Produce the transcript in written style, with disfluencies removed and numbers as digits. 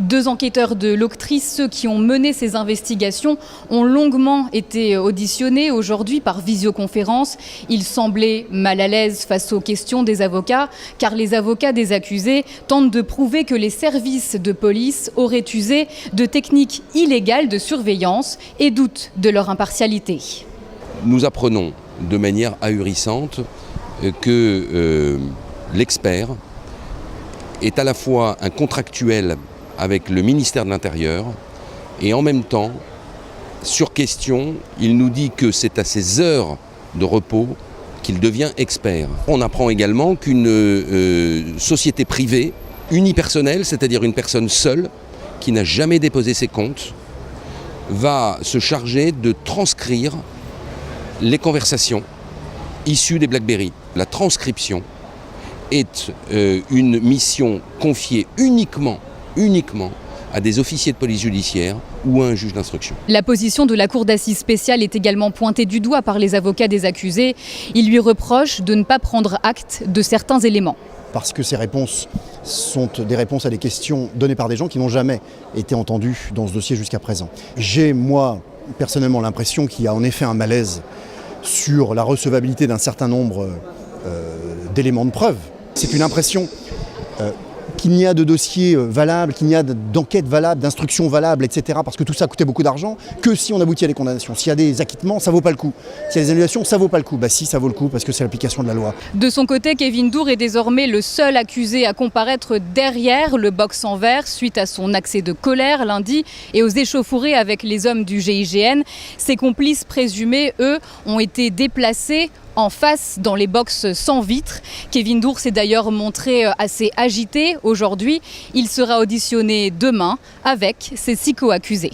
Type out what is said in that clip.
2 enquêteurs de l'Octrice, ceux qui ont mené ces investigations, ont longuement été auditionnés aujourd'hui par visioconférence. Ils semblaient mal à l'aise face aux questions des avocats, car les avocats des accusés tentent de prouver que les services de police auraient usé de techniques illégales de surveillance et doutent de leur impartialité. Nous apprenons de manière ahurissante que l'expert est à la fois un contractuel avec le ministère de l'Intérieur et en même temps, sur question, il nous dit que c'est à ses heures de repos qu'il devient expert. On apprend également qu'une société privée, unipersonnelle, c'est-à-dire une personne seule, qui n'a jamais déposé ses comptes, va se charger de transcrire les conversations issues des BlackBerry. La transcription est une mission confiée uniquement à des officiers de police judiciaire ou à un juge d'instruction. La position de la cour d'assises spéciale est également pointée du doigt par les avocats des accusés. Ils lui reprochent de ne pas prendre acte de certains éléments. Parce que ces réponses sont des réponses à des questions données par des gens qui n'ont jamais été entendus dans ce dossier jusqu'à présent. J'ai, moi, personnellement, l'impression qu'il y a en effet un malaise sur la recevabilité d'un certain nombre d'éléments de preuve. C'est une impression qu'il n'y a de dossiers valables, qu'il n'y a d'enquêtes valables, d'instructions valables, etc. Parce que tout ça coûtait beaucoup d'argent, que si on aboutit à des condamnations. S'il y a des acquittements, ça vaut pas le coup. S'il y a des annulations, ça vaut pas le coup. Bah si, ça vaut le coup parce que c'est l'application de la loi. De son côté, Kevin Dour est désormais le seul accusé à comparaître derrière le box en verre suite à son accès de colère lundi et aux échauffourées avec les hommes du GIGN. Ses complices présumés, eux, ont été déplacés en face dans les boxes sans vitres. Kevin Dour s'est d'ailleurs montré assez agité aujourd'hui. Il sera auditionné demain avec ses 6 co-accusés.